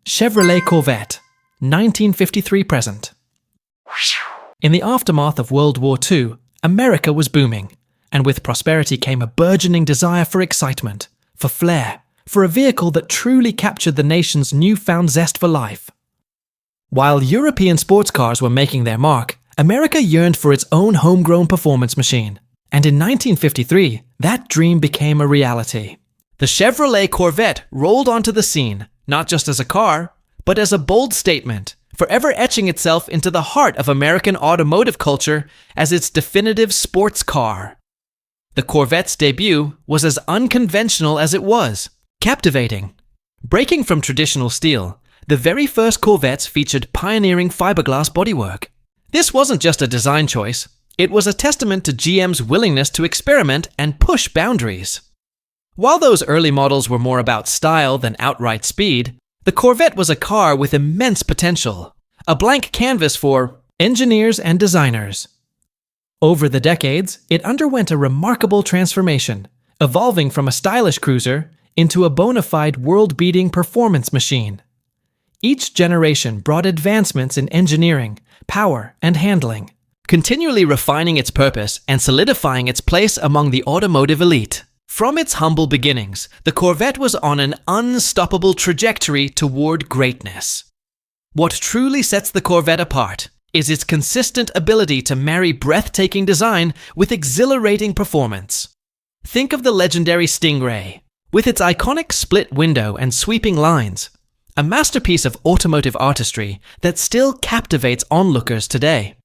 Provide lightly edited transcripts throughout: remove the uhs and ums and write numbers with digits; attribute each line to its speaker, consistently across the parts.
Speaker 1: Chevrolet Corvette, 1953 present. In the aftermath of World War II, America was booming, and with prosperity came a burgeoning desire for excitement, for flair, for a vehicle that truly captured the nation's newfound zest for life. While European sports cars were making their mark, America yearned for its own homegrown performance machine. And in 1953, that dream became a reality. The Chevrolet Corvette rolled onto the scene, not just as a car, but as a bold statement, forever etching itself into the heart of American automotive culture as its definitive sports car. The Corvette's debut was as unconventional as it was, captivating. Breaking from traditional steel, the very first Corvettes featured pioneering fiberglass bodywork. This wasn't just a design choice, it was a testament to GM's willingness to experiment and push boundaries. While those early models were more about style than outright speed, the Corvette was a car with immense potential, a blank canvas for engineers and designers. Over the decades, it underwent a remarkable transformation, evolving from a stylish cruiser into a bona fide world-beating performance machine. Each generation brought advancements in engineering, power, and handling, continually refining its purpose and solidifying its place among the automotive elite. From its humble beginnings, the Corvette was on an unstoppable trajectory toward greatness. What truly sets the Corvette apart is its consistent ability to marry breathtaking design with exhilarating performance. Think of the legendary Stingray, with its iconic split window and sweeping lines, a masterpiece of automotive artistry that still captivates onlookers today.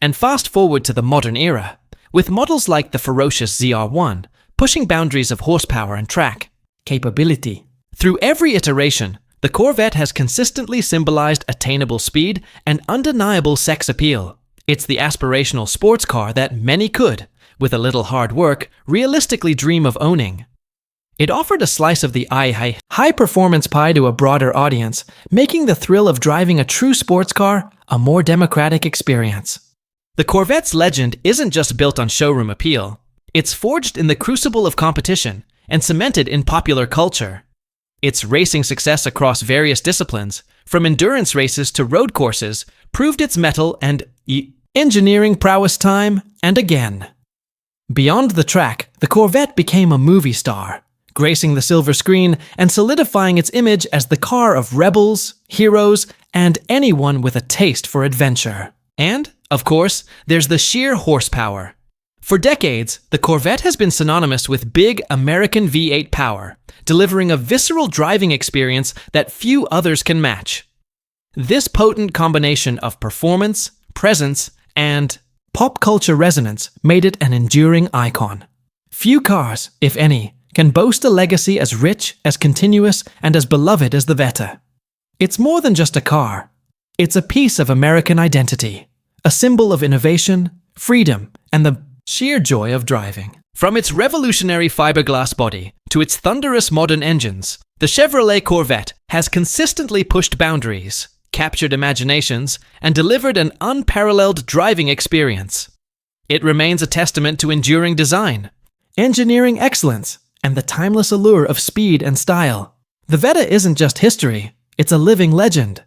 Speaker 1: And fast forward to the modern era, with models like the ferocious ZR1, pushing boundaries of horsepower and track capability. Through every iteration, the Corvette has consistently symbolized attainable speed and undeniable sex appeal. It's the aspirational sports car that many could, with a little hard work, realistically dream of owning. It offered a slice of the high-performance pie to a broader audience, making the thrill of driving a true sports car a more democratic experience. The Corvette's legend isn't just built on showroom appeal. It's forged in the crucible of competition and cemented in popular culture. Its racing success across various disciplines, from endurance races to road courses, proved its mettle and engineering prowess time and again. Beyond the track, the Corvette became a movie star, gracing the silver screen and solidifying its image as the car of rebels, heroes, and anyone with a taste for adventure. And, of course, there's the sheer horsepower. For decades, the Corvette has been synonymous with big American V8 power, delivering a visceral driving experience that few others can match. This potent combination of performance, presence, and pop culture resonance made it an enduring icon. Few cars, if any, can boast a legacy as rich, as continuous, and as beloved as the Vetta. It's more than just a car. It's a piece of American identity, a symbol of innovation, freedom, and the sheer joy of driving. From its revolutionary fiberglass body to its thunderous modern engines, the Chevrolet Corvette has consistently pushed boundaries, captured imaginations, and delivered an unparalleled driving experience. It remains a testament to enduring design, engineering excellence, and the timeless allure of speed and style. The Vetta isn't just history, it's a living legend,